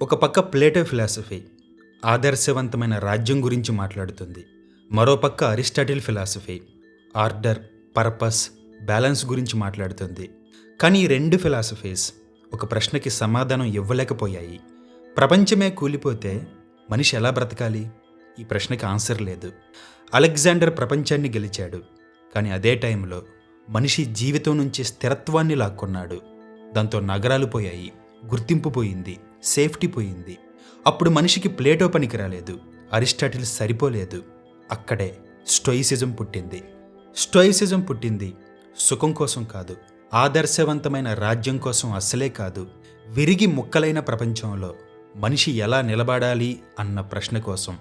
ఒక పక్క Plato philosophy ఆదర్శవంతమైన రాజ్యం గురించి మాట్లాడుతుంది. మరోపక్క Aristotle philosophy order, purpose, balance గురించి మాట్లాడుతుంది. కానీ ఈ రెండు ఫిలాసఫీస్ ఒక ప్రశ్నకి సమాధానం ఇవ్వలేకపోయాయి. ప్రపంచమే కూలిపోతే మనిషి ఎలా బ్రతకాలి? ఈ ప్రశ్నకి ఆన్సర్ లేదు. అలెగ్జాండర్ ప్రపంచాన్ని గెలిచాడు, కానీ అదే టైంలో మనిషి జీవితం నుంచి స్థిరత్వాన్ని లాక్కున్నాడు. దాంతో నగరాలు పోయాయి, గుర్తింపు పోయింది, సేఫ్టీ పోయింది. అప్పుడు మనిషికి ప్లేటో పనికి రాలేదు, అరిస్టాటిల్ సరిపోలేదు. అక్కడే స్టోయిసిజం పుట్టింది. స్టోయిసిజం పుట్టింది సుఖం కోసం కాదు, ఆదర్శవంతమైన రాజ్యం కోసం అస్సలే కాదు, విరిగి ముక్కలైన ప్రపంచంలో మనిషి ఎలా నిలబడాలి అన్న ప్రశ్న కోసం.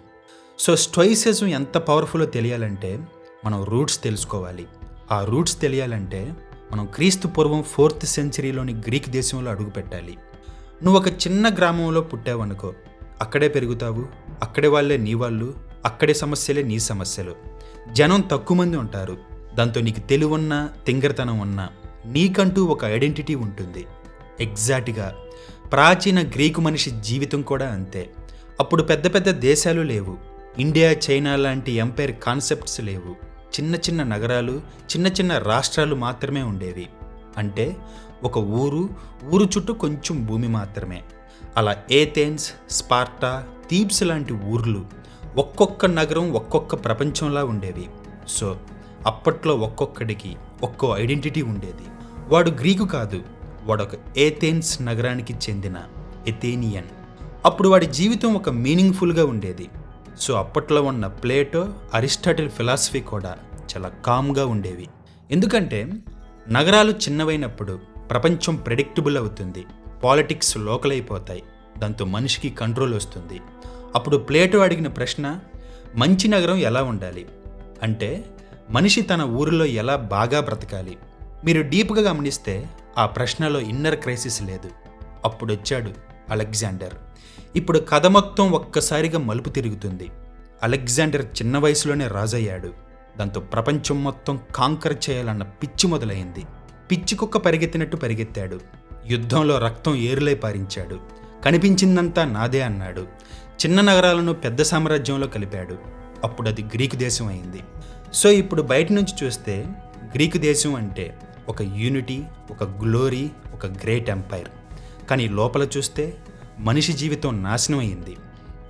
సో స్టోయిసిజం ఎంత పవర్ఫుల్లో తెలియాలంటే మనం రూట్స్ తెలుసుకోవాలి. ఆ రూట్స్ తెలియాలంటే మనం క్రీస్తు పూర్వం 4th సెంచరీలోని గ్రీక్ దేశంలో అడుగుపెట్టాలి. నువ్వు ఒక చిన్న గ్రామంలో పుట్టావనుకో, అక్కడే పెరుగుతావు, అక్కడే వాళ్ళే నీ వాళ్ళు, అక్కడే సమస్యలే నీ సమస్యలు. జనం తక్కువ మంది ఉంటారు, దాంతో నీకు తెలివున్నా తింగరతనం ఉన్నా నీకంటూ ఒక ఐడెంటిటీ ఉంటుంది. ఎగ్జాక్ట్గా ప్రాచీన గ్రీకు మనిషి జీవితం కూడా అంతే. అప్పుడు పెద్ద పెద్ద దేశాలు లేవు, ఇండియా, చైనా లాంటి ఎంపైర్ కాన్సెప్ట్స్ లేవు. చిన్న చిన్న నగరాలు, చిన్న చిన్న రాష్ట్రాలు మాత్రమే ఉండేవి. అంటే ఒక ఊరు చుట్టూ కొంచెం భూమి మాత్రమే. అలా ఏథెన్స్, స్పార్టా, థీబ్స్ లాంటి ఊర్లు ఒక్కొక్క నగరం ఒక్కొక్క ప్రపంచంలా ఉండేవి. సో అప్పట్లో ఒక్కొక్కడికి ఒక్కో ఐడెంటిటీ ఉండేది. వాడు గ్రీకు కాదు, వాడొక ఏథెన్స్ నగరానికి చెందిన ఎథేనియన్. అప్పుడు వాడి జీవితం ఒక మీనింగ్ఫుల్గా ఉండేది. సో అప్పట్లో ఉన్న ప్లేటో, అరిస్టాటిల్ ఫిలాసఫీ కూడా చాలా కామ్గా ఉండేవి. ఎందుకంటే నగరాలు చిన్నవైనప్పుడు ప్రపంచం ప్రెడిక్టబుల్ అవుతుంది, పాలిటిక్స్ లోకల్ అయిపోతాయి, దాంతో మనిషికి కంట్రోల్ వస్తుంది. అప్పుడు ప్లేటో అడిగిన ప్రశ్న, మంచి నగరం ఎలా ఉండాలి అంటే మనిషి తన ఊరిలో ఎలా బాగా బ్రతకాలి. మీరు డీప్గా గమనిస్తే ఆ ప్రశ్నలో ఇన్నర్ క్రైసిస్ లేదు. అప్పుడు వచ్చాడు అలెగ్జాండర్. ఇప్పుడు కథ మొత్తం ఒక్కసారిగా మలుపు తిరుగుతుంది. అలెగ్జాండర్ చిన్న వయసులోనే రాజయ్యాడు. దాంతో ప్రపంచం మొత్తం కాంకర్ చేయాలన్న పిచ్చి మొదలైంది. పిచ్చి కుక్క పరిగెత్తినట్టు పరిగెత్తాడు. యుద్ధంలో రక్తం ఏరులై పారించాడు. కనిపించిందంతా నాదే అన్నాడు. చిన్న నగరాలను పెద్ద సామ్రాజ్యంలో కలిపాడు. అప్పుడు అది గ్రీకు దేశం అయింది. సో ఇప్పుడు బయట నుంచి చూస్తే గ్రీకు దేశం అంటే ఒక యూనిటీ, ఒక గ్లోరీ, ఒక గ్రేట్ ఎంపైర్. కానీ లోపల చూస్తే మనిషి జీవితం నాశనం అయింది.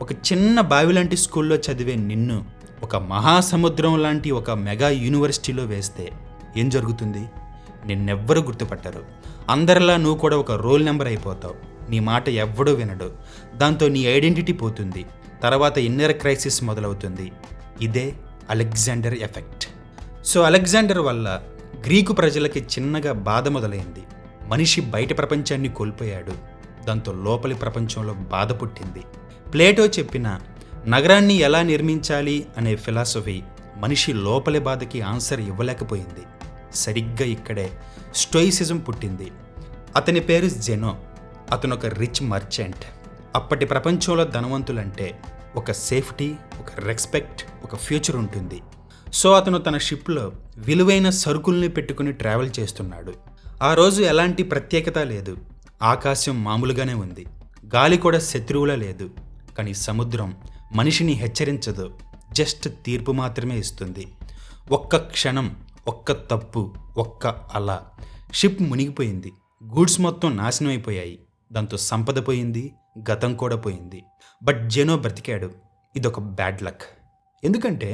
ఒక చిన్న బావి లాంటి స్కూల్లో చదివే నిన్ను ఒక మహాసముద్రం లాంటి ఒక మెగా యూనివర్సిటీలో వేస్తే ఏం జరుగుతుంది? నిన్నెవ్వరూ గుర్తుపట్టరు. అందరిలా నువ్వు కూడా ఒక రోల్ నెంబర్ అయిపోతావు. నీ మాట ఎవ్వడూ వినడు. దాంతో నీ ఐడెంటిటీ పోతుంది. తర్వాత ఇన్నర్ క్రైసిస్ మొదలవుతుంది. ఇదే అలెగ్జాండర్ ఎఫెక్ట్. సో అలెగ్జాండర్ వల్ల గ్రీకు ప్రజలకి చిన్నగా బాధ మొదలైంది. మనిషి బయట ప్రపంచాన్ని కోల్పోయాడు. దాంతో లోపలి ప్రపంచంలో బాధ పుట్టింది. ప్లేటో చెప్పిన నగరాన్ని ఎలా నిర్మించాలి అనే ఫిలాసఫీ మనిషి లోపలి బాధకి ఆన్సర్ ఇవ్వలేకపోయింది. సరిగ్గా ఇక్కడే స్టోయిసిజం పుట్టింది. అతని పేరు జెనో. అతను ఒక రిచ్ మర్చెంట్. అప్పటి ప్రపంచంలో ధనవంతులంటే ఒక సేఫ్టీ, ఒక రెస్పెక్ట్, ఒక ఫ్యూచర్ ఉంటుంది. సో అతను తన షిప్లో విలువైన సరుకుల్ని పెట్టుకుని ట్రావెల్ చేస్తున్నాడు. ఆ రోజు ఎలాంటి ప్రత్యేకత లేదు. ఆకాశం మామూలుగానే ఉంది, గాలి కూడా శత్రువులా లేదు. కానీ సముద్రం మనిషిని హెచ్చరించదు, జస్ట్ తీర్పు మాత్రమే ఇస్తుంది. ఒక్క క్షణం, ఒక్క తప్పు, ఒక్క అల, షిప్ మునిగిపోయింది. గూడ్స్ మొత్తం నాశనం అయిపోయాయి. దాంతో సంపద పోయింది, గతం కూడా పోయింది. బట్ జెనో బ్రతికాడు. ఇదొక బ్యాడ్ లక్. ఎందుకంటే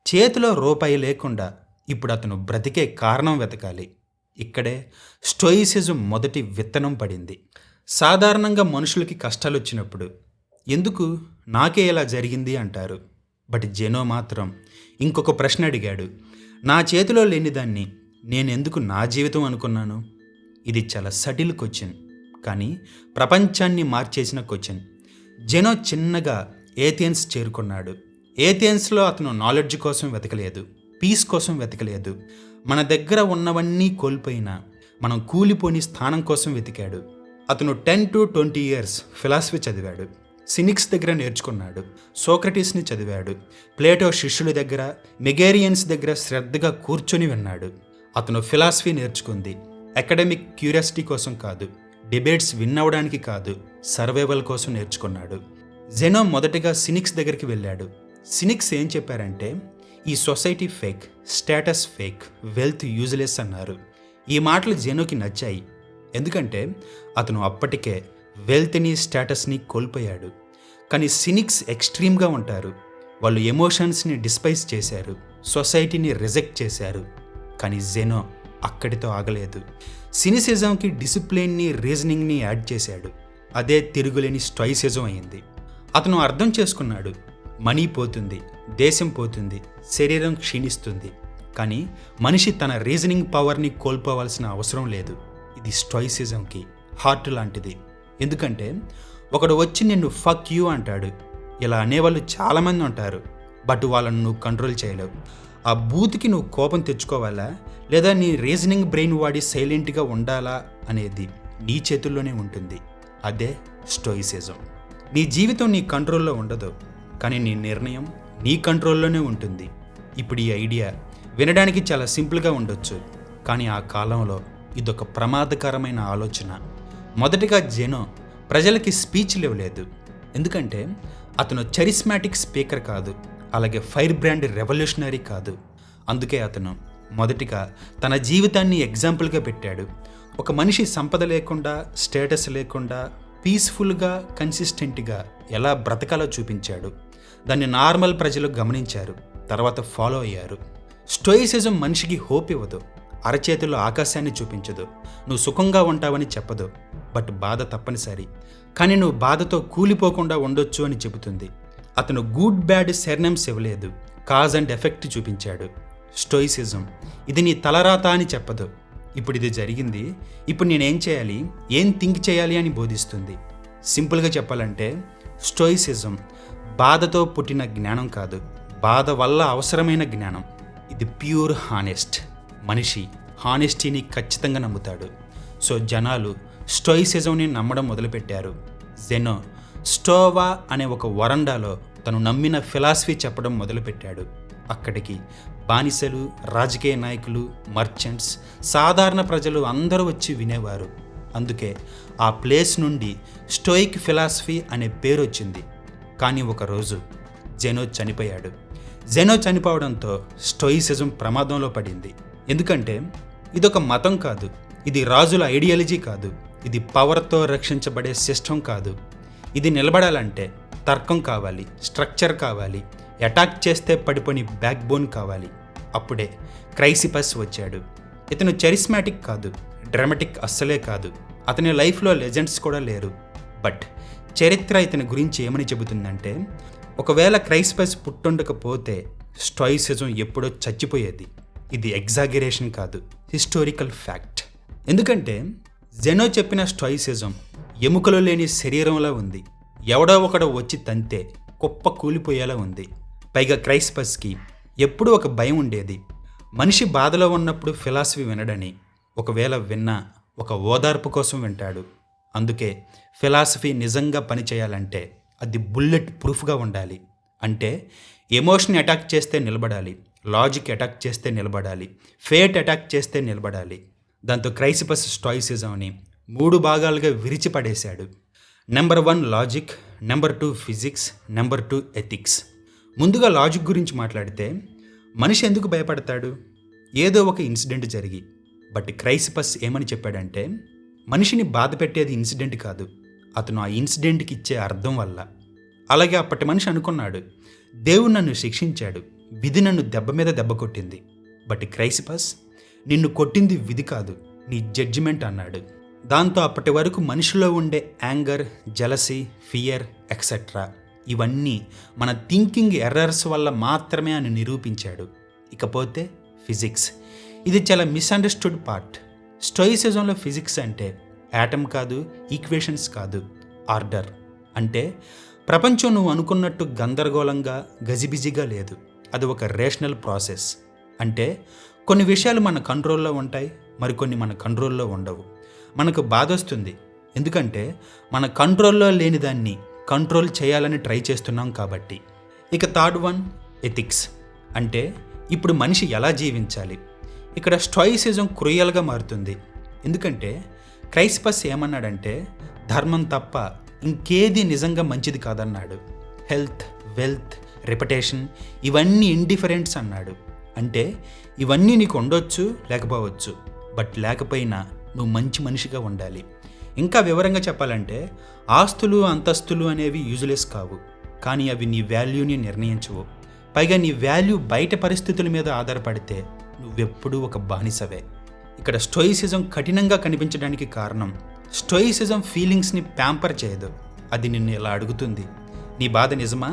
చేతిలో రూపాయి లేకుండా ఇప్పుడు అతను బ్రతికే కారణం వెతకాలి. ఇక్కడే స్టోయిసిజం మొదటి విత్తనం పడింది. సాధారణంగా మనుషులకి కష్టాలు వచ్చినప్పుడు ఎందుకు నాకే ఇలా జరిగింది అంటారు. బట్ జెనో మాత్రం ఇంకొక ప్రశ్న అడిగాడు, నా చేతిలో లేని దాన్ని నేనెందుకు నా జీవితం అనుకున్నాను? ఇది చాలా సటిల్ క్వశ్చన్, కానీ ప్రపంచాన్ని మార్చేసిన క్వశ్చన్. జెనో చిన్నగా ఏథెన్స్ చేరుకున్నాడు. ఏథెన్స్లో అతను నాలెడ్జ్ కోసం వెతకలేదు, పీస్ కోసం వెతకలేదు. మన దగ్గర ఉన్నవన్నీ కోల్పోయినా మనం కూలిపోని స్థానం కోసం వెతికాడు. అతను 10 to 20 years ఫిలాసఫీ చదివాడు. సినిక్స్ దగ్గర నేర్చుకున్నాడు. సోక్రటీస్ని చదివాడు. ప్లేటో శిష్యుల దగ్గర, మెగేరియన్స్ దగ్గర శ్రద్ధగా కూర్చొని విన్నాడు. అతను ఫిలాసఫీ నేర్చుకుంది అకాడమిక్ క్యూరియాసిటీ కోసం కాదు, డిబేట్స్ విన్ అవ్వడానికి కాదు, సర్వైవల్ కోసం నేర్చుకున్నాడు. జెనో మొదటగా సినిక్స్ దగ్గరికి వెళ్ళాడు. సినిక్స్ ఏం చెప్పారంటే, ఈ society fake, status fake, wealth useless అన్నారు. ఈ మాటలు జెనోకి నచ్చాయి. ఎందుకంటే అతను అప్పటికే వెల్త్ని, స్టేటస్ని కోల్పోయాడు. కానీ సినిక్స్ ఎక్స్ట్రీమ్గా ఉంటారు. వాళ్ళు ఎమోషన్స్ని డిస్పైజ్ చేశారు, సొసైటీని రిజెక్ట్ చేశారు. కానీ జెనో అక్కడితో ఆగలేదు. సినిసిజంకి డిసిప్లిన్ని, రీజనింగ్ని యాడ్ చేశాడు. అదే తిరుగులేని స్టోయిసిజం అయింది. అతను అర్థం చేసుకున్నాడు, మనీ పోతుంది, దేశం పోతుంది, శరీరం క్షీణిస్తుంది, కానీ మనిషి తన రీజనింగ్ పవర్ని కోల్పోవాల్సిన అవసరం లేదు. ఇది స్టోయిసిజంకి హార్ట్ లాంటిది. ఎందుకంటే ఒకడు వచ్చి నిన్ను ఫక్ యూ అంటాడు. ఇలా అనేవాళ్ళు చాలామంది ఉంటారు. బట్ వాళ్ళను నువ్వు కంట్రోల్ చేయలేవు. ఆ బూత్కి నువ్వు కోపం తెచ్చుకోవాలా లేదా నీ రీజనింగ్ బ్రెయిన్ వాడి సైలెంట్గా ఉండాలా అనేది నీ చేతుల్లోనే ఉంటుంది. అదే స్టోయిసిజం. నీ జీవితం నీ కంట్రోల్లో ఉండదు, కానీ నీ నిర్ణయం నీ కంట్రోల్లోనే ఉంటుంది. ఇప్పుడు ఈ ఐడియా వినడానికి చాలా సింపుల్గా ఉండొచ్చు, కానీ ఆ కాలంలో ఇదొక ప్రమాదకరమైన ఆలోచన. మొదటిగా జెనో ప్రజలకి స్పీచ్లు ఇవ్వలేదు. ఎందుకంటే అతను చరిస్మాటిక్ స్పీకర్ కాదు, అలాగే ఫైర్ బ్రాండ్ రెవల్యూషనరీ కాదు. అందుకే అతను మొదటిగా తన జీవితాన్ని ఎగ్జాంపుల్గా పెట్టాడు. ఒక మనిషి సంపద లేకుండా, స్టేటస్ లేకుండా పీస్ఫుల్గా, కన్సిస్టెంట్గా ఎలా బ్రతకాలో చూపించాడు. దాన్ని నార్మల్ ప్రజలు గమనించారు, తర్వాత ఫాలో అయ్యారు. స్టోయిసిజం మనిషికి హోప్ ఇవ్వదు, అరచేతిలో ఆకాశాన్ని చూపించదు, నువ్వు సుఖంగా ఉంటావని చెప్పదు. బట్ బాధ తప్పనిసరి, కానీ నువ్వు బాధతో కూలిపోకుండా ఉండొచ్చు అని చెబుతుంది. అతను గుడ్ బ్యాడ్ సెర్నమ్స్ ఇవ్వలేదు, కాజ్ అండ్ ఎఫెక్ట్ చూపించాడు. స్టోయిసిజం ఇది నీ తలరాత అని చెప్పదు. ఇప్పుడు ఇది జరిగింది, ఇప్పుడు నేనేం చేయాలి, ఏం థింక్ చేయాలి అని బోధిస్తుంది. సింపుల్గా చెప్పాలంటే స్టోయిసిజం బాధతో పుట్టిన జ్ఞానం కాదు, బాధ వల్ల అవసరమైన జ్ఞానం. ఇది ప్యూర్ హానెస్ట్. మనిషి హానెస్టీని ఖచ్చితంగా నమ్ముతాడు. సో జనాలు స్టోయిసిజంని నమ్మడం మొదలుపెట్టారు. జెనో స్టోవా అనే ఒక వరండాలో తను నమ్మిన ఫిలాసఫీ చెప్పడం మొదలుపెట్టాడు. అక్కడికి బానిసలు, రాజకీయ నాయకులు, మర్చెంట్స్, సాధారణ ప్రజలు అందరూ వచ్చి వినేవారు. అందుకే ఆ ప్లేస్ నుండి స్టోయిక్ ఫిలాసఫీ అనే పేరు వచ్చింది. కానీ ఒకరోజు జెనో చనిపోయాడు. జెనో చనిపోవడంతో స్టోయిసిజం ప్రమాదంలో పడింది. ఎందుకంటే ఇదొక మతం కాదు, ఇది రాజుల ఐడియాలజీ కాదు, ఇది పవర్తో రక్షించబడే సిస్టమ్ కాదు. ఇది నిలబడాలంటే తర్కం కావాలి, స్ట్రక్చర్ కావాలి, అటాక్ చేస్తే పడిపోని బ్యాక్ బోన్ కావాలి. అప్పుడే క్రైసిపస్ వచ్చాడు. ఇతను చరిస్మాటిక్ కాదు, డ్రామాటిక్ అస్సలే కాదు, అతని లైఫ్లో లెజెండ్స్ కూడా లేరు. బట్ చరిత్ర ఇతని గురించి ఏమని చెబుతుందంటే, ఒకవేళ క్రైసిపస్ పుట్టుండకపోతే స్టోయిసిజం ఎప్పుడో చచ్చిపోయేది. ఇది ఎగ్జాగరేషన్ కాదు, హిస్టారికల్ ఫ్యాక్ట్. ఎందుకంటే జెనో చెప్పిన స్టోయిసిజం ఎముకలు లేని శరీరంలా ఉంది. ఎవడో ఒకడో వచ్చి తంతే కుప్ప కూలిపోయేలా ఉంది. పైగా క్రైసిపస్కి ఎప్పుడూ ఒక భయం ఉండేది, మనిషి బాధలో ఉన్నప్పుడు ఫిలాసఫీ వినడని. ఒకవేళ విన్నా ఒక ఓదార్పు కోసం వింటాడు. అందుకే ఫిలాసఫీ నిజంగా పనిచేయాలంటే అది బుల్లెట్ ప్రూఫ్గా ఉండాలి. అంటే ఎమోషన్ అటాక్ చేస్తే నిలబడాలి, లాజిక్ అటాక్ చేస్తే నిలబడాలి, ఫేట్ అటాక్ చేస్తే నిలబడాలి. దాంతో క్రైసిపస్ స్టోయిసిజంని 3 భాగాలుగా విరిచిపడేశాడు. Number 1 logic, number 2 physics, number 2 ethics. ముందుగా లాజిక్ గురించి మాట్లాడితే మనిషి ఎందుకు భయపడతాడు? ఏదో ఒక ఇన్సిడెంట్ జరిగి. బట్ క్రైసిపస్ ఏమని చెప్పాడంటే, మనిషిని బాధ పెట్టేది ఇన్సిడెంట్ కాదు, అతను ఆ ఇన్సిడెంట్కి ఇచ్చే అర్థం వల్ల. అలాగే అప్పటి మనిషి అనుకున్నాడు, దేవుడు నన్ను శిక్షించాడు, విధి నన్ను దెబ్బ మీద దెబ్బ కొట్టింది. బట్ క్రైసిపస్, నిన్ను కొట్టింది విధి కాదు, నీ జడ్జిమెంట్ అన్నాడు. దాంతో అప్పటి వరకు మనిషిలో ఉండే యాంగర్, జెలసీ, ఫియర్ ఎక్సెట్రా ఇవన్నీ మన థింకింగ్ ఎర్రర్స్ వల్ల మాత్రమే అని నిరూపించాడు. ఇకపోతే ఫిజిక్స్, ఇది చాలా మిస్అండర్స్టూడ్ పార్ట్. స్టోయిసిజంలో ఫిజిక్స్ అంటే యాటమ్ కాదు, ఈక్వేషన్స్ కాదు, ఆర్డర్. అంటే ప్రపంచం నువ్వు అనుకున్నట్టు గందరగోళంగా, గజిబిజిగా లేదు, అది ఒక రేషనల్ ప్రాసెస్. అంటే కొన్ని విషయాలు మన కంట్రోల్లో ఉంటాయి, మరికొన్ని మన కంట్రోల్లో ఉండవు. మనకు బాధ వస్తుంది, ఎందుకంటే మన కంట్రోల్లో లేని దాన్ని కంట్రోల్ చేయాలని ట్రై చేస్తున్నాం కాబట్టి. ఇక థర్డ్ వన్ ఎథిక్స్. అంటే ఇప్పుడు మనిషి ఎలా జీవించాలి. ఇక్కడ స్టోయిసిజం క్రూయల్గా మారుతుంది. ఎందుకంటే క్రైసిపస్ ఏమన్నాడంటే, ధర్మం తప్ప ఇంకేది నిజంగా మంచిది కాదన్నాడు. హెల్త్, వెల్త్, రెప్యుటేషన్ ఇవన్నీ ఇండిఫరెంట్స్ అన్నాడు. అంటే ఇవన్నీ నీకు ఉండొచ్చు, లేకపోవచ్చు, బట్ లేకపోయినా నువ్వు మంచి మనిషిగా ఉండాలి. ఇంకా వివరంగా చెప్పాలంటే ఆస్తులు, అంతస్తులు అనేవి యూజ్లెస్ కావు, కానీ అవి నీ వాల్యూని నిర్ణయించవు. పైగా నీ వాల్యూ బయట పరిస్థితుల మీద ఆధారపడితే నువ్వెప్పుడూ ఒక బానిసవే. ఇక్కడ స్టోయిసిజం కఠినంగా కనిపించడానికి కారణం, స్టోయిసిజం ఫీలింగ్స్ని ప్యాంపర్ చేయదు. అది నిన్ను ఇలా అడుగుతుంది, నీ బాధ నిజమా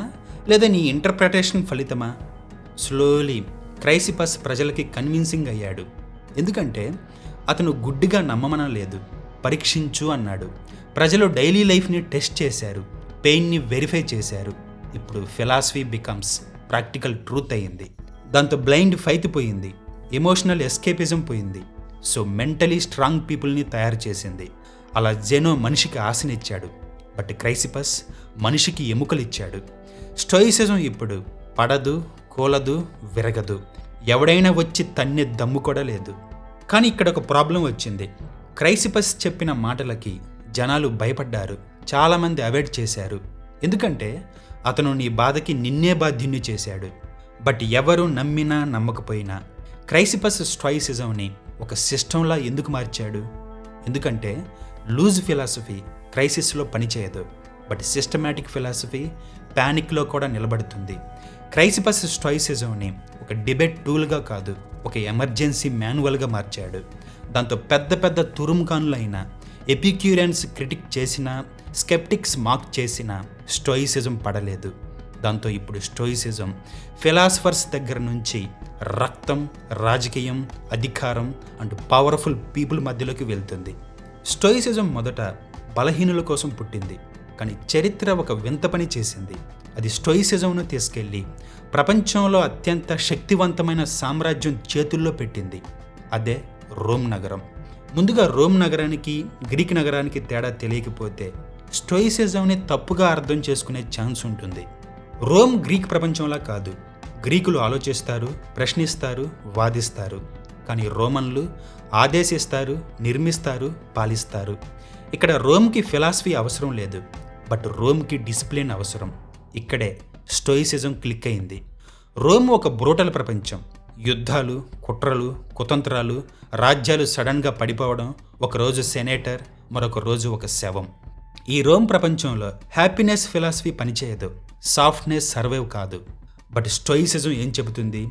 లేదా నీ ఇంటర్ప్రిటేషన్ ఫలితమా? స్లోలీ క్రైసిపస్ ప్రజలకి కన్విన్సింగ్ అయ్యాడు. ఎందుకంటే అతను గుడ్డిగా నమ్మమనం లేదు, పరీక్షించు అన్నాడు. ప్రజలు డైలీ లైఫ్ని టెస్ట్ చేశారు, పెయిన్ని వెరిఫై చేశారు. ఇప్పుడు ఫిలాసఫీ బికమ్స్ ప్రాక్టికల్ ట్రూత్ అయ్యింది. దాంతో బ్లైండ్ ఫైత్ పోయింది, ఎమోషనల్ ఎస్కేపిజం పోయింది. సో మెంటలీ స్ట్రాంగ్ పీపుల్ని తయారు చేసింది. అలా జెనో మనిషికి ఆశనిచ్చాడు, బట్ క్రైసిపస్ మనిషికి ఎముకలిచ్చాడు. స్టోయిసిజం ఇప్పుడు పడదు, కూలదు, విరగదు, ఎవడైనా వచ్చి తన్నే దమ్ము కూడా లేదు. కానీ ఇక్కడ ఒక ప్రాబ్లం వచ్చింది. క్రైసిపస్ చెప్పిన మాటలకి జనాలు భయపడ్డారు, చాలామంది అవాయిడ్ చేశారు. ఎందుకంటే అతను నీ బాధకి నిన్నే బాధ్యుణ్ణి చేశాడు. బట్ ఎవరు నమ్మినా నమ్మకపోయినా క్రైసిపస్ స్టోయిసిజంని ఒక సిస్టంలా ఎందుకు మార్చాడు? ఎందుకంటే లూజ్ ఫిలాసఫీ క్రైసిస్లో పనిచేయదు, బట్ సిస్టమాటిక్ ఫిలాసఫీ ప్యానిక్లో కూడా నిలబడుతుంది. క్రైసిపస్ స్టోయిసిజంని ఒక డిబేట్ టూల్గా కాదు, ఒక ఎమర్జెన్సీ మాన్యువల్గా మార్చాడు. దాంతో పెద్ద పెద్ద తురుముఖానులైన ఎపిక్యూరియన్స్ క్రిటిక్ చేసినా, స్కెప్టిక్స్ మాక్ చేసినా స్టోయిసిజం పడలేదు. దాంతో ఇప్పుడు స్టోయిసిజం ఫిలాసఫర్స్ దగ్గర నుంచి రక్తం, రాజకీయం, అధికారం అంటూ పవర్ఫుల్ పీపుల్ మధ్యలోకి వెళ్తుంది. స్టోయిసిజం మొదట బలహీనుల కోసం పుట్టింది, కానీ చరిత్ర ఒక వింత పని చేసింది. అది స్టోయిసిజంను తీసుకెళ్ళి ప్రపంచంలో అత్యంత శక్తివంతమైన సామ్రాజ్యం చేతుల్లో పెట్టింది. అదే రోమ్ నగరం. ముందుగా రోమ్ నగరానికి, గ్రీక్ నగరానికి తేడా తెలియకపోతే స్టోయిసిజంని తప్పుగా అర్థం చేసుకునే ఛాన్స్ ఉంటుంది. రోమ్ గ్రీక్ ప్రపంచంలా కాదు. గ్రీకులు ఆలోచిస్తారు, ప్రశ్నిస్తారు, వాదిస్తారు. కానీ రోమన్లు ఆదేశిస్తారు, నిర్మిస్తారు, పాలిస్తారు. ఇక్కడ రోమ్కి ఫిలాసఫీ అవసరం లేదు, బట్ రోమ్కి డిసిప్లిన్ అవసరం. ఇక్కడే స్టోయిసిజం క్లిక్ అయింది. రోమ్ ఒక బ్రూటల్ ప్రపంచం. యుద్ధాలు, కుట్రలు, కుతంత్రాలు, రాజ్యాలు సడన్గా పడిపోవడం, ఒకరోజు సెనేటర్, మరొక రోజు ఒక శవం. ఈ రోమ్ ప్రపంచంలో హ్యాపీనెస్ ఫిలాసఫీ పనిచేయదు, సాఫ్ట్నెస్ సర్వైవ్ కాదు. బట్ స్టోయిసిజం ఏం చెబుతుంది?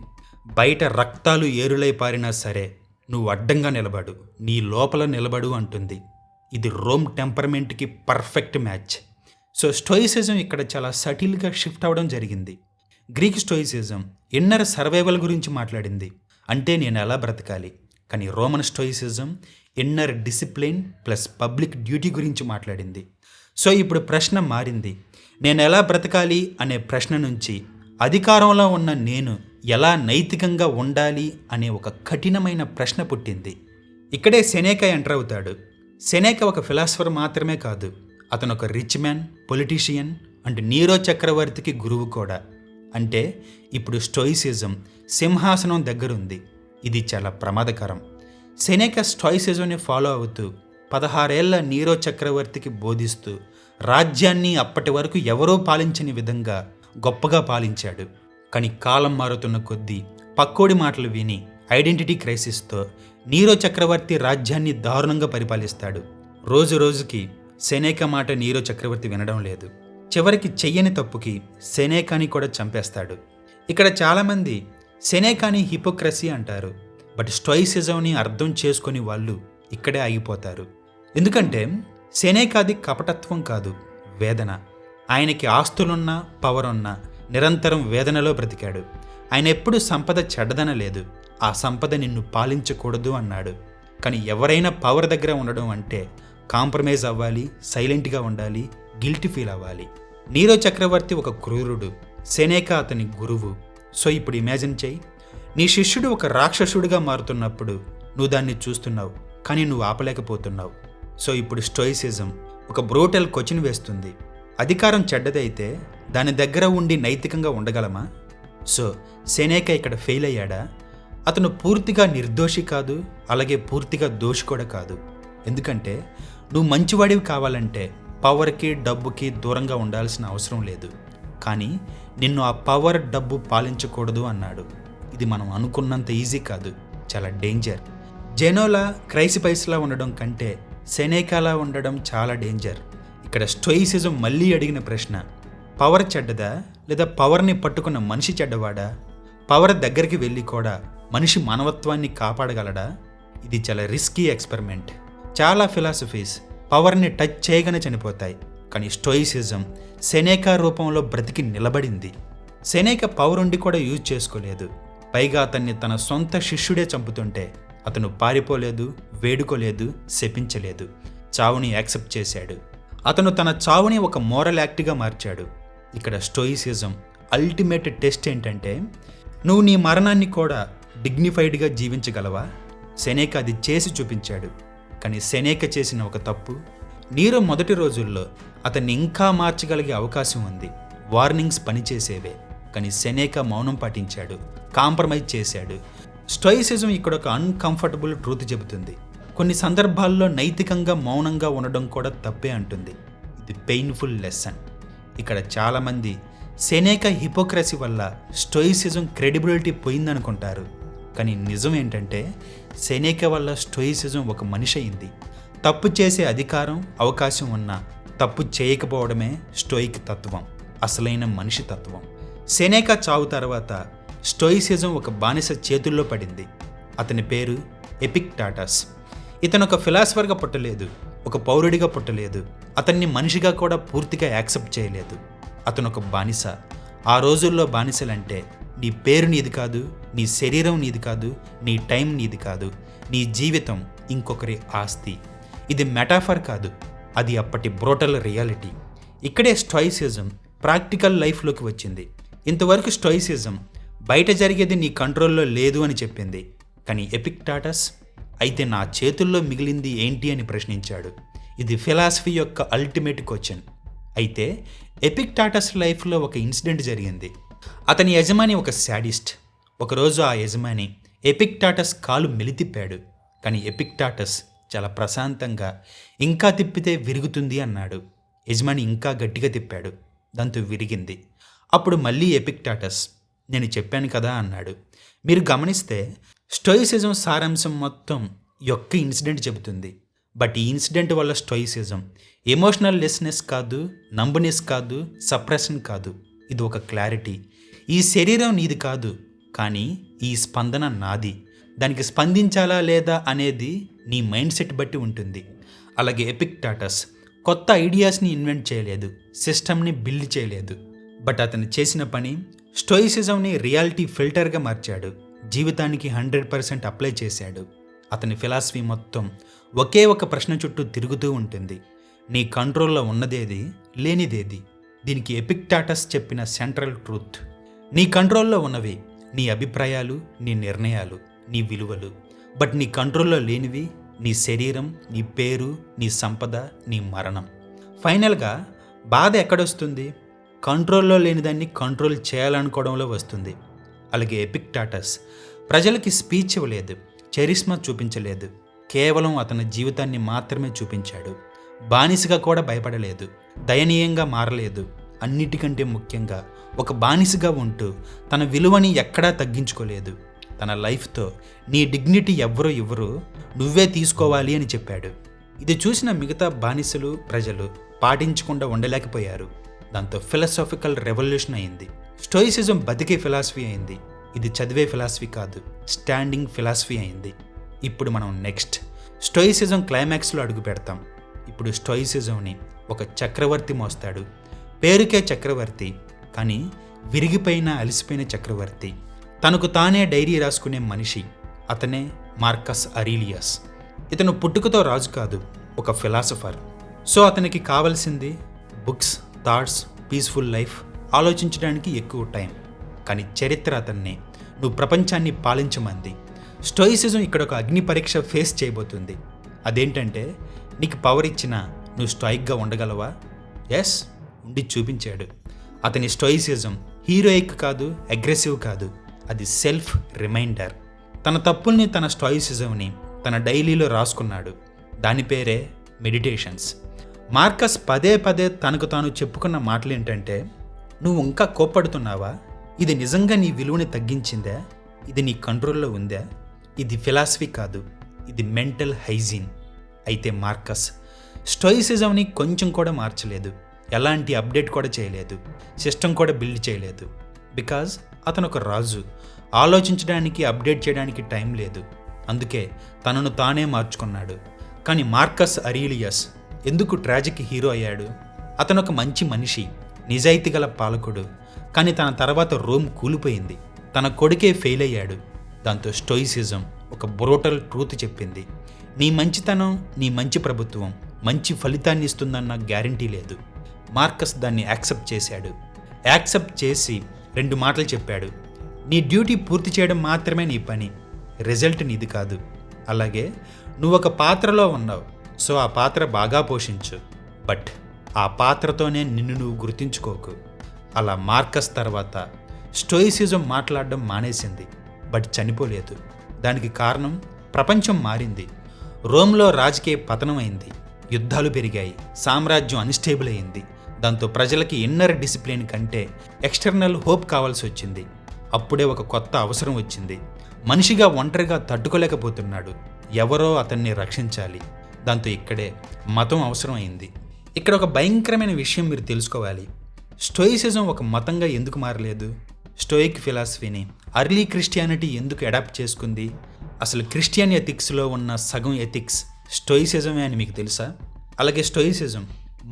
బయట రక్తాలు ఏరులై పారినా సరే నువ్వు అడ్డంగా నిలబడు, నీ లోపల నిలబడు అంటుంది. ఇది రోమ్ టెంపర్మెంట్కి పర్ఫెక్ట్ మ్యాచ్. సో స్టోయిసిజం ఇక్కడ చాలా సటిల్గా షిఫ్ట్ అవ్వడం జరిగింది. గ్రీక్ స్టోయిసిజం ఇన్నర్ సర్వైవల్ గురించి మాట్లాడింది, అంటే నేను ఎలా బ్రతకాలి. కానీ Roman stoicism inner discipline plus public duty గురించి మాట్లాడింది. సో ఇప్పుడు ప్రశ్న మారింది. నేను ఎలా బ్రతకాలి అనే ప్రశ్న నుంచి అధికారంలో ఉన్న నేను ఎలా నైతికంగా ఉండాలి అనే ఒక కఠినమైన ప్రశ్న పుట్టింది. ఇక్కడే సెనేకా ఎంటర్ అవుతాడు. సెనేకా ఒక ఫిలాసఫర్ మాత్రమే కాదు, అతను ఒక rich man, politician and Nero చక్రవర్తికి గురువు కూడా. అంటే ఇప్పుడు స్టోయిసిజం సింహాసనం దగ్గరుంది. ఇది చాలా ప్రమాదకరం. సెనేకా స్టోయిసిజంని ఫాలో అవుతూ 16 ఏళ్ల నీరో చక్రవర్తికి బోధిస్తూ రాజ్యాన్ని అప్పటి వరకు ఎవరూ పాలించని విధంగా గొప్పగా పాలించాడు. కానీ కాలం మారుతున్న కొద్దీ పక్కోడి మాటలు విని ఐడెంటిటీ క్రైసిస్తో నీరో చక్రవర్తి రాజ్యాన్ని దారుణంగా పరిపాలిస్తాడు. రోజు రోజుకి సెనేకా మాట నీరో చక్రవర్తి వినడం లేదు. చివరికి చెయ్యని తప్పుకి సెనేకాని కూడా చంపేస్తాడు. ఇక్కడ చాలామంది సెనేకాని హిపోక్రసీ అంటారు, బట్ స్టోయిసిజంని అర్థం చేసుకొని వాళ్ళు ఇక్కడే ఆగిపోతారు. ఎందుకంటే సెనేకాది కపటత్వం కాదు, వేదన. ఆయనకి ఆస్తులున్నా, పవర్ ఉన్నా నిరంతరం వేదనలో బ్రతికాడు. ఆయన ఎప్పుడు సంపద చెడ్డదనలేదు, ఆ సంపద నిన్ను పాలించకూడదు అన్నాడు. కానీ ఎవరైనా పవర్ దగ్గర ఉండడం అంటే కాంప్రమైజ్ అవ్వాలి, సైలెంట్గా ఉండాలి, గిల్టీ ఫీల్ అవ్వాలి. నీరో చక్రవర్తి ఒక క్రూరుడు, సెనేకా అతని గురువు. సో ఇప్పుడు ఇమాజిన్ చెయ్యి, నీ శిష్యుడు ఒక రాక్షసుడిగా మారుతున్నప్పుడు నువ్వు దాన్ని చూస్తున్నావు, కానీ నువ్వు ఆపలేకపోతున్నావు. సో ఇప్పుడు స్టోయిసిజం ఒక బ్రూటల్ క్వశ్చన్ వేస్తుంది. అధికారం చెడ్డదైతే దాని దగ్గర ఉండి నైతికంగా ఉండగలమా? సో సెనేకా ఇక్కడ ఫెయిల్ అయ్యాడా? అతను పూర్తిగా నిర్దోషి కాదు, అలాగే పూర్తిగా దోషి కూడా కాదు. ఎందుకంటే నువ్వు మంచివాడివి కావాలంటే పవర్కి డబ్బుకి దూరంగా ఉండాల్సిన అవసరం లేదు, కానీ నిన్ను ఆ పవర్ డబ్బు పాలించకూడదు అన్నాడు. ఇది మనం అనుకున్నంత ఈజీ కాదు, చాలా డేంజర్. జెనోలా క్రైసిపైస్లా ఉండడం కంటే సెనేకాలా ఉండడం చాలా డేంజర్. ఇక్కడ స్టోయిసిజం మళ్ళీ అడిగిన ప్రశ్న, పవర్ చెడ్డదా లేదా పవర్ని పట్టుకున్న మనిషి చెడ్డవాడా? పవర్ దగ్గరికి వెళ్ళి కూడా మనిషి మానవత్వాన్ని కాపాడగలడా? ఇది చాలా రిస్కీ ఎక్స్పెరిమెంట్. చాలా ఫిలాసఫీస్ పవర్ని టచ్ చేయగానే చనిపోతాయి, కానీ స్టోయిసిజం సెనేకా రూపంలో బ్రతికి నిలబడింది. సెనేకా పవర్ ఉండి కూడా యూజ్ చేసుకోలేదు, పైగా అతన్ని తన సొంత శిష్యుడే చంపుతుంటే అతను పారిపోలేదు, వేడుకోలేదు, శపించలేదు, చావుని యాక్సెప్ట్ చేశాడు. అతను తన చావుని ఒక మోరల్ యాక్ట్గా మార్చాడు. ఇక్కడ స్టోయిసిజం అల్టిమేట్ టెస్ట్ ఏంటంటే, నువ్వు నీ మరణాన్ని కూడా డిగ్నిఫైడ్గా జీవించగలవా? సెనేకా అది చేసి చూపించాడు. కానీ సెనేకా చేసిన ఒక తప్పు, నీరో మొదటి రోజుల్లో అతన్ని ఇంకా మార్చగలిగే అవకాశం ఉంది, వార్నింగ్స్ పనిచేసేవే, కానీ సెనేకా మౌనం పాటించాడు, కాంప్రమైజ్ చేశాడు. స్టోయిసిజం ఇక్కడ ఒక అన్కంఫర్టబుల్ ట్రూత్ చెబుతుంది. కొన్ని సందర్భాల్లో నైతికంగా మౌనంగా ఉండడం కూడా తప్పే అంటుంది. ఇది పెయిన్ఫుల్ లెసన్. ఇక్కడ చాలామంది సెనేకా హిపోక్రసీ వల్ల స్టోయిసిజం క్రెడిబిలిటీ పోయిందనుకుంటారు, కానీ నిజం ఏంటంటే సెనేకా వల్ల స్టోయిసిజం ఒక మనిషి అయింది. తప్పు చేసే అధికారం, అవకాశం ఉన్నా తప్పు చేయకపోవడమే స్టోయిక్ తత్వం, అసలైన మనిషి తత్వం. సెనేకా చావు తర్వాత స్టోయిసిజం ఒక బానిస చేతుల్లో పడింది. అతని పేరు ఎపిక్టాటస్. ఇతను ఒక ఫిలాసఫర్గా పుట్టలేదు, ఒక పౌరుడిగా పుట్టలేదు, అతన్ని మనిషిగా కూడా పూర్తిగా యాక్సెప్ట్ చేయలేదు. అతను ఒక బానిస. ఆ రోజుల్లో బానిసలంటే నీ పేరు నీది కాదు, నీ శరీరం నీది కాదు, నీ టైం నీది కాదు, నీ జీవితం ఇంకొకరి ఆస్తి. ఇది మెటాఫర్ కాదు, అది అప్పటి బ్రోటల్ రియాలిటీ. ఇక్కడే స్టోయిసిజం ప్రాక్టికల్ లైఫ్లోకి వచ్చింది. ఇంతవరకు స్టోయిసిజం బయట జరిగేది నీ కంట్రోల్లో లేదు అని చెప్పింది, కానీ ఎపిక్టాటస్ అయితే నా చేతుల్లో మిగిలింది ఏంటి అని ప్రశ్నించాడు. ఇది ఫిలాసఫీ యొక్క అల్టిమేట్ క్వశ్చన్. అయితే ఎపిక్టాటస్ లైఫ్లో ఒక ఇన్సిడెంట్ జరిగింది. అతని యజమాని ఒక శాడిస్ట్. ఒకరోజు ఆ యజమాని ఎపిక్టాటస్ కాలు మెలితిప్పాడు, కానీ ఎపిక్టాటస్ చాలా ప్రశాంతంగా ఇంకా తిప్పితే విరుగుతుంది అన్నాడు. యజమాని ఇంకా గట్టిగా తిప్పాడు, దాంతో విరిగింది. అప్పుడు మళ్ళీ ఎపిక్టాటస్ నేను చెప్పాను కదా అన్నాడు. మీరు గమనిస్తే స్టోయిసిజం సారాంశం మొత్తం యొక్క ఇన్సిడెంట్ చెబుతుంది. బట్ ఈ ఇన్సిడెంట్ వల్ల స్టోయిసిజం ఎమోషనల్ లెస్నెస్ కాదు, నంబునెస్ కాదు, సప్రెషన్ కాదు, ఇది ఒక క్లారిటీ. ఈ శరీరం నీది కాదు, కానీ ఈ స్పందన నాది. దానికి స్పందించాలా లేదా అనేది నీ మైండ్ సెట్ బట్టి ఉంటుంది. అలాగే ఎపిక్టాటస్ కొత్త ఐడియాస్ని ఇన్వెంట్ చేయలేదు, సిస్టమ్ని బిల్డ్ చేయలేదు. బట్ అతను చేసిన పని స్టోయిసిజంని రియాలిటీ ఫిల్టర్గా మార్చాడు, జీవితానికి 100% అప్లై చేశాడు. అతని ఫిలాసఫీ మొత్తం ఒకే ఒక ప్రశ్న చుట్టూ తిరుగుతూ ఉంటుంది, నీ కంట్రోల్లో ఉన్నదేది, లేనిదేది. దీనికి ఎపిక్టాటస్ చెప్పిన సెంట్రల్ ట్రూత్. నీ కంట్రోల్లో ఉన్నవి నీ అభిప్రాయాలు, నీ నిర్ణయాలు, నీ విలువలు. బట్ నీ కంట్రోల్లో లేనివి నీ శరీరం, నీ పేరు, నీ సంపద, నీ మరణం. ఫైనల్గా బాధ ఎక్కడొస్తుంది? కంట్రోల్లో లేనిదాన్ని కంట్రోల్ చేయాలనుకోవడంలో వస్తుంది. అలాగే ఎపిక్టాటస్ ప్రజలకి స్పీచ్ ఇవ్వలేదు, చరిస్మా చూపించలేదు, కేవలం అతని జీవితాన్ని మాత్రమే చూపించాడు. బానిసగా కూడా భయపడలేదు, దయనీయంగా మారలేదు. అన్నిటికంటే ముఖ్యంగా ఒక బానిసగా ఉంటూ తన విలువని ఎక్కడా తగ్గించుకోలేదు. తన లైఫ్తో నీ డిగ్నిటీ ఎవ్వరూ ఇవ్వరు, నువ్వే తీసుకోవాలి అని చెప్పాడు. ఇది చూసిన మిగతా బానిసలు, ప్రజలు పాటించకుండా ఉండలేకపోయారు. దాంతో ఫిలాసాఫికల్ రెవల్యూషన్ అయింది. స్టోయిసిజం బతికే ఫిలాసఫీ అయింది. ఇది చదివే ఫిలాసఫీ కాదు, స్టాండింగ్ ఫిలాసఫీ అయింది. ఇప్పుడు మనం నెక్స్ట్ స్టోయిసిజం క్లైమాక్స్లో అడుగు పెడతాం. ఇప్పుడు స్టోయిసిజంని ఒక చక్రవర్తి మోస్తాడు. పేరుకే చక్రవర్తి, కానీ విరిగిపోయిన అలసిపోయిన చక్రవర్తి. తనకు తానే డైరీ రాసుకునే మనిషి. అతనే మార్కస్ అరీలియస్. ఇతను పుట్టుకతో రాజు కాదు, ఒక ఫిలాసఫర్. సో అతనికి కావాల్సింది బుక్స్, థాట్స్, పీస్ఫుల్ లైఫ్, ఆలోచించడానికి ఎక్కువ టైం. కానీ చరిత్ర అతన్ని నువ్వు ప్రపంచాన్ని పాలించమంది. స్టోయిసిజం ఇక్కడ ఒక అగ్ని పరీక్ష ఫేస్ చేయబోతుంది. అదేంటంటే, నీకు పవర్ ఇచ్చినా నువ్వు స్టోయిక్గా ఉండగలవా? ఎస్, ఉండి చూపించాడు. అతని స్టోయిసిజం హీరోయిక్ కాదు, అగ్రెసివ్ కాదు, అది సెల్ఫ్ రిమైండర్. తన తప్పుల్ని, తన స్టోయిసిజంని తన డైలీలో రాసుకున్నాడు. దాని పేరే మెడిటేషన్స్. మార్కస్ పదే పదే తనకు తాను చెప్పుకున్న మాటలు ఏంటంటే, నువ్వు ఇంకా కోప్పడుతున్నావా? ఇది నిజంగా నీ విలువని తగ్గించిందా? ఇది నీ కంట్రోల్లో ఉందా? ఇది ఫిలాసఫీ కాదు, ఇది మెంటల్ హైజీన్. అయితే మార్కస్ స్టోయిసిజంని కొంచెం కూడా మార్చలేదు, ఎలాంటి అప్డేట్ కూడా చేయలేదు, సిస్టమ్ కూడా బిల్డ్ చేయలేదు. బికాజ్ అతను ఒక రాజు, ఆలోచించడానికి అప్డేట్ చేయడానికి టైం లేదు. అందుకే తనను తానే మార్చుకున్నాడు. కానీ మార్కస్ అరీలియస్ ఎందుకు ట్రాజిక్ హీరో అయ్యాడు? అతను ఒక మంచి మనిషి, నిజాయితీ గల పాలకుడు. కానీ తన తర్వాత రోమ్ కూలిపోయింది, తన కొడుకే ఫెయిల్ అయ్యాడు. దాంతో స్టోయిసిజం ఒక బ్రూటల్ ట్రూత్ చెప్పింది, నీ మంచితనం, నీ మంచి ప్రభుత్వం మంచి ఫలితాన్ని ఇస్తుందన్న గ్యారంటీ లేదు. మార్కస్ దాన్ని యాక్సెప్ట్ చేశాడు. యాక్సెప్ట్ చేసి 2 మాటలు చెప్పాడు, నీ డ్యూటీ పూర్తి చేయడం మాత్రమే నీ పని, రిజల్ట్ నీది కాదు. అలాగే నువ్వు ఒక పాత్రలో ఉన్నావు, సో ఆ పాత్ర బాగా పోషించు, బట్ ఆ పాత్రతోనే నిన్ను నువ్వు గుర్తించుకోకు. అలా మార్కస్ తర్వాత స్టోయిసిజం మాట్లాడడం మానేసింది, బట్ చనిపోలేదు. దానికి కారణం ప్రపంచం మారింది. రోమ్లో రాజకీయ పతనం అయింది, యుద్ధాలు పెరిగాయి, సామ్రాజ్యం అన్స్టేబుల్ అయింది. దాంతో ప్రజలకి ఇన్నర్ డిసిప్లిన్ కంటే ఎక్స్టర్నల్ హోప్ కావాల్సి వచ్చింది. అప్పుడే ఒక కొత్త అవసరం వచ్చింది. మనిషిగా ఒంటరిగా తట్టుకోలేకపోతున్నాడు, ఎవరో అతన్ని రక్షించాలి. దాంతో ఇక్కడే మతం అవసరం అయింది. ఇక్కడ ఒక భయంకరమైన విషయం మీరు తెలుసుకోవాలి. స్టోయిసిజం ఒక మతంగా ఎందుకు మారలేదు? స్టోయిక్ ఫిలాసఫీని అర్లీ క్రిస్టియానిటీ ఎందుకు అడాప్ట్ చేసుకుంది? అసలు క్రిస్టియన్ ఎథిక్స్లో ఉన్న సగం ఎథిక్స్ స్టోయిసిజమే అని మీకు తెలుసా? అలాగే స్టోయిసిజం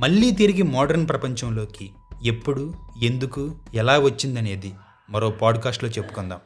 మళ్ళీ తిరిగి మోడర్న్ ప్రపంచంలోకి ఎప్పుడు, ఎందుకు, ఎలా వచ్చిందనేది మరో పాడ్కాస్ట్లో చెప్పుకుందాం.